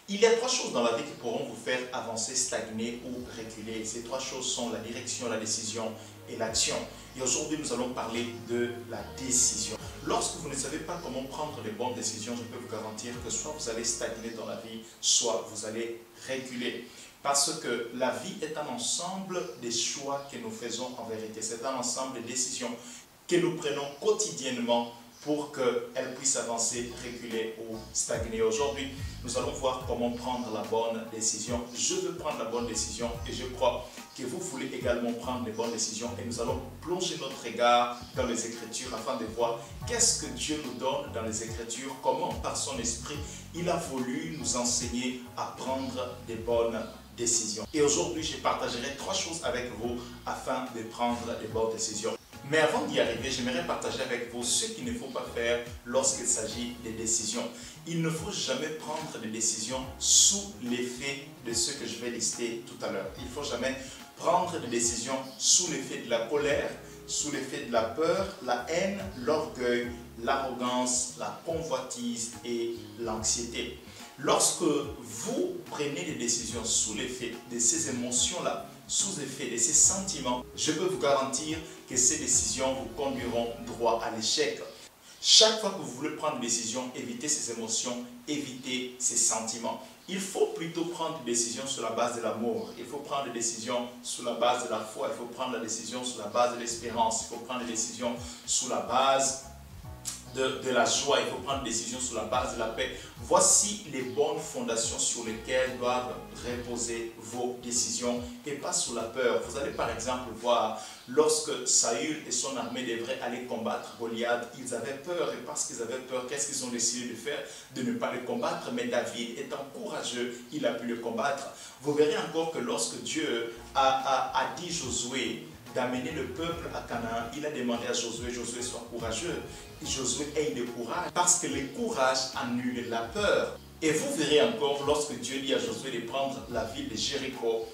Il y a trois choses dans la vie qui pourront vous faire avancer, stagner ou reculer. Ces trois choses sont la direction, la décision et l'action. Et aujourd'hui, nous allons parler de la décision. Lorsque vous ne savez pas comment prendre les bonnes décisions, je peux vous garantir que soit vous allez stagner dans la vie, soit vous allez reculer. Parce que la vie est un ensemble des choix que nous faisons en vérité. C'est un ensemble de décisions que nous prenons quotidiennement pour qu'elle puisse avancer, reculer ou stagner. Aujourd'hui, nous allons voir comment prendre la bonne décision. Je veux prendre la bonne décision et je crois que vous voulez également prendre les bonnes décisions. Et nous allons plonger notre regard dans les Écritures afin de voir qu'est-ce que Dieu nous donne dans les Écritures, comment par son esprit il a voulu nous enseigner à prendre des bonnes décisions. Et aujourd'hui, je partagerai trois choses avec vous afin de prendre des bonnes décisions. Mais avant d'y arriver, j'aimerais partager avec vous ce qu'il ne faut pas faire lorsqu'il s'agit des décisions. Il ne faut jamais prendre des décisions sous l'effet de ce que je vais lister tout à l'heure. Il ne faut jamais prendre des décisions sous l'effet de la colère, sous l'effet de la peur, la haine, l'orgueil, l'arrogance, la convoitise et l'anxiété. Lorsque vous prenez des décisions sous l'effet de ces émotions-là, sous effet de ces sentiments, je peux vous garantir que ces décisions vous conduiront droit à l'échec. Chaque fois que vous voulez prendre une décision, évitez ces émotions, évitez ces sentiments. Il faut plutôt prendre des décisions sur la base de l'amour. Il faut prendre des décisions sur la base de la foi. Il faut prendre des décisions sur la base de l'espérance. Il faut prendre des décisions sur la base de la joie. Il faut prendre des décisions sur la base de la paix. Voici les bonnes fondations sur lesquelles doivent reposer vos décisions et pas sur la peur. Vous allez par exemple voir, lorsque Saül et son armée devraient aller combattre Goliath, ils avaient peur. Et parce qu'ils avaient peur, qu'est-ce qu'ils ont décidé de faire? De ne pas le combattre. Mais David, étant courageux, il a pu le combattre. Vous verrez encore que lorsque Dieu a dit Josué d'amener le peuple à Canaan, il a demandé à Josué, Josué sois courageux. Et Josué ait le courage, parce que le courage annule la peur. Et vous verrez encore, lorsque Dieu dit à Josué de prendre la ville de Jéricho,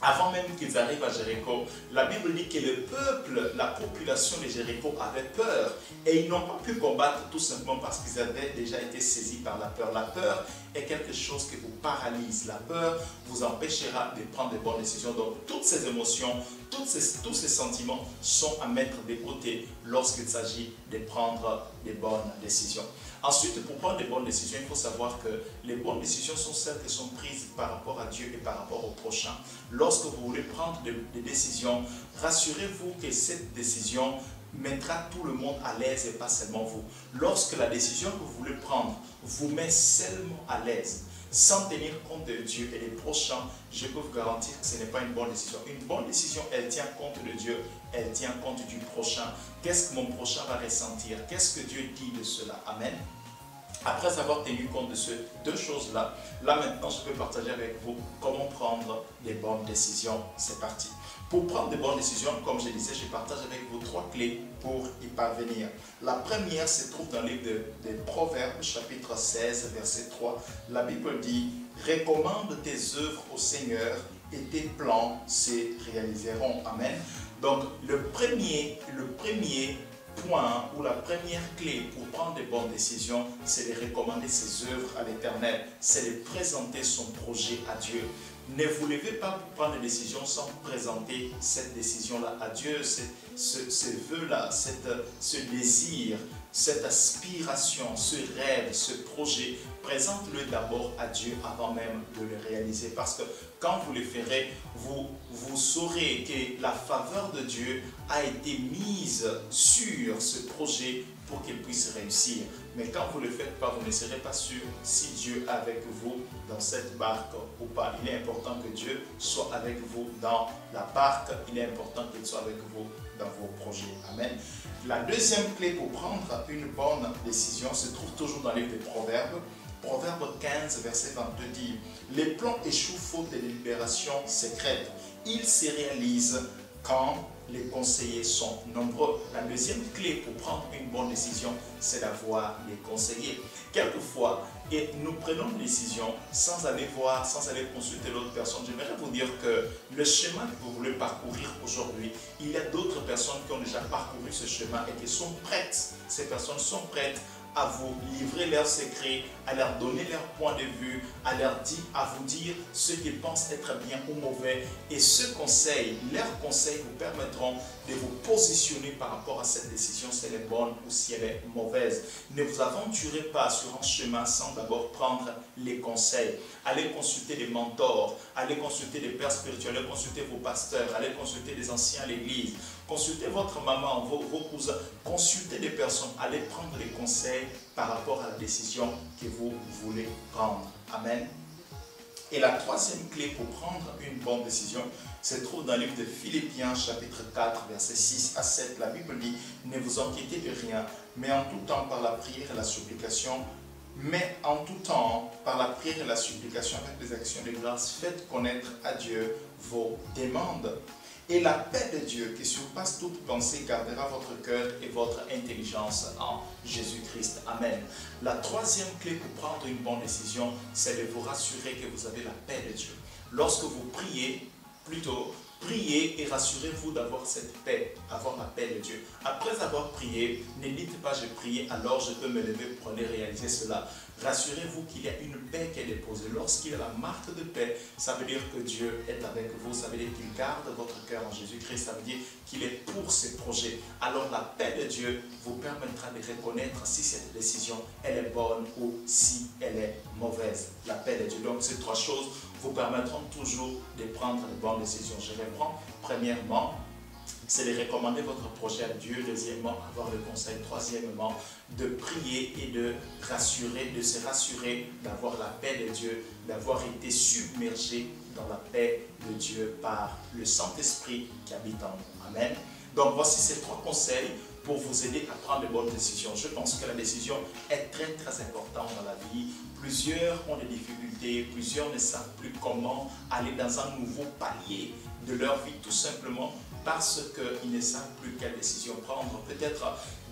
avant même qu'ils arrivent à Jéricho, la Bible dit que le peuple, la population de Jéricho avait peur. Et ils n'ont pas pu combattre tout simplement parce qu'ils avaient déjà été saisis par la peur. La peur est quelque chose qui vous paralyse. La peur vous empêchera de prendre de bonnes décisions. Donc toutes ces émotions, tous ces sentiments sont à mettre de côté lorsqu'il s'agit de prendre des bonnes décisions. Ensuite, pour prendre des bonnes décisions, il faut savoir que les bonnes décisions sont celles qui sont prises par rapport à Dieu et par rapport au prochain. Lorsque vous voulez prendre des décisions, rassurez-vous que cette décision mettra tout le monde à l'aise et pas seulement vous. Lorsque la décision que vous voulez prendre vous met seulement à l'aise, sans tenir compte de Dieu et des prochains, je peux vous garantir que ce n'est pas une bonne décision. Une bonne décision, elle tient compte de Dieu, elle tient compte du prochain. Qu'est-ce que mon prochain va ressentir? Qu'est-ce que Dieu dit de cela? Amen. Après avoir tenu compte de ces deux choses-là, là maintenant je peux partager avec vous comment prendre des bonnes décisions. C'est parti. Pour prendre de bonnes décisions, comme je disais, je partage avec vous trois clés pour y parvenir. La première se trouve dans le livre des Proverbes, chapitre 16, verset 3. La Bible dit « Recommande tes œuvres au Seigneur et tes plans se réaliseront. » Amen. Donc, le premier point ou la première clé pour prendre de bonnes décisions, c'est de recommander ses œuvres à l'Éternel. C'est de présenter son projet à Dieu. Ne vous levez pas pour prendre des décisions sans présenter cette décision-là à Dieu, ce vœu-là, ce désir, cette aspiration, ce rêve, ce projet. Présente-le d'abord à Dieu avant même de le réaliser. Parce que quand vous le ferez, vous saurez que la faveur de Dieu a été mise sur ce projet pour qu'il puisse réussir. Mais quand vous ne le faites pas, vous ne serez pas sûr si Dieu est avec vous dans cette barque ou pas. Il est important que Dieu soit avec vous dans la barque. Il est important qu'il soit avec vous dans vos projets. Amen. La deuxième clé pour prendre une bonne décision se trouve toujours dans le livre des Proverbes. Proverbe 15, verset 22 dit « Les plans échouent faute de délibération secrète. Ils se réalisent quand les conseillers sont nombreux. » La deuxième clé pour prendre une bonne décision, c'est d'avoir des conseillers. Quelquefois, et nous prenons une décision sans aller voir, sans aller consulter l'autre personne. J'aimerais vous dire que le chemin que vous voulez parcourir aujourd'hui, il y a d'autres personnes qui ont déjà parcouru ce chemin et qui sont prêtes. Ces personnes sont prêtes à vous livrer leurs secrets, à leur donner leur point de vue, à vous dire ce qu'ils pensent être bien ou mauvais. Et ce conseil, leurs conseils vous permettront de vous positionner par rapport à cette décision, si elle est bonne ou si elle est mauvaise. Ne vous aventurez pas sur un chemin sans d'abord prendre les conseils. Allez consulter des mentors, allez consulter des pères spirituels, allez consulter vos pasteurs, allez consulter des anciens à l'église, consultez votre maman, vos cousins, consultez des personnes, allez prendre les conseils par rapport à la décision que vous voulez prendre. Amen. Et la troisième clé pour prendre une bonne décision se trouve dans le livre de Philippiens chapitre 4 versets 6 à 7. La Bible dit: ne vous inquiétez de rien, mais en tout temps par la prière et la supplication, avec les actions de grâce, faites connaître à Dieu vos demandes. Et la paix de Dieu, qui surpasse toute pensée, gardera votre cœur et votre intelligence en Jésus-Christ. Amen. La troisième clé pour prendre une bonne décision, c'est de vous rassurer que vous avez la paix de Dieu. Lorsque vous priez, priez et rassurez-vous d'avoir cette paix, avoir la paix de Dieu. Après avoir prié, ne dites pas: j'ai prié, alors je peux me lever pour aller réaliser cela. Rassurez-vous qu'il y a une paix qui est déposée. Lorsqu'il y a la marque de paix, ça veut dire que Dieu est avec vous, ça veut dire qu'il garde votre cœur en Jésus-Christ, ça veut dire qu'il est pour ses projets. Alors la paix de Dieu vous permettra de reconnaître si cette décision elle est bonne ou si elle est mauvaise. La paix de Dieu. Donc ces trois choses vous permettront toujours de prendre les bonnes décisions. Je reprends. Premièrement, c'est de recommander votre projet à Dieu. Deuxièmement, avoir le conseil. Troisièmement, de prier et de se rassurer d'avoir la paix de Dieu, d'avoir été submergé dans la paix de Dieu par le Saint-Esprit qui habite en nous. Amen. Donc voici ces trois conseils pour vous aider à prendre de bonnes décisions. Je pense que la décision est très très importante dans la vie. Plusieurs ont des difficultés, plusieurs ne savent plus comment aller dans un nouveau palier de leur vie, tout simplement parce qu'ils ne savent plus quelle décision prendre. Peut-être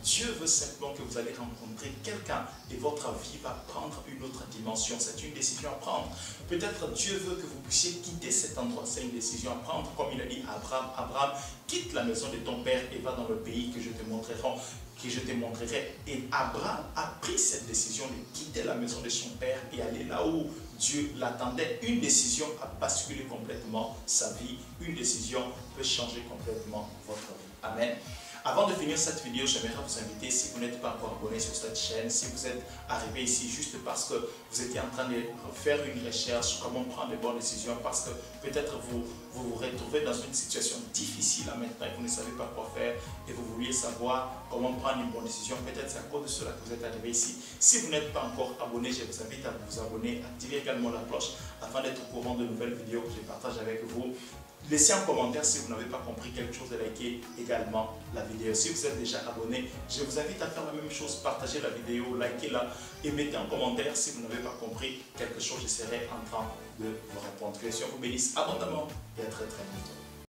Dieu veut simplement que vous allez rencontrer quelqu'un et votre vie va prendre une autre dimension. C'est une décision à prendre. Peut-être Dieu veut que vous puissiez quitter cet endroit. C'est une décision à prendre. Comme il a dit à Abraham: Abraham, quitte la maison de ton père et va dans le pays que je te montrerai. Et Abraham a pris cette décision de quitter la maison de son père et aller là où Dieu l'attendait. Une décision a basculé complètement sa vie. Une décision peut changer complètement votre vie. Amen. Avant de finir cette vidéo, j'aimerais vous inviter, si vous n'êtes pas encore abonné sur cette chaîne, si vous êtes arrivé ici juste parce que vous étiez en train de faire une recherche sur comment prendre les bonnes décisions, parce que peut-être vous vous retrouvez dans une situation difficile maintenant et vous ne savez pas quoi faire et vous vouliez savoir comment prendre une bonne décision, peut-être c'est à cause de cela que vous êtes arrivé ici. Si vous n'êtes pas encore abonné, je vous invite à vous abonner, activer également la cloche afin d'être au courant de nouvelles vidéos que je partage avec vous. Laissez un commentaire si vous n'avez pas compris quelque chose et likez également la vidéo. Si vous êtes déjà abonné, je vous invite à faire la même chose, partagez la vidéo, likez-la et mettez un commentaire si vous n'avez pas compris quelque chose. Je serai en train de vous répondre. Que le Seigneur vous bénisse abondamment et à très très bientôt.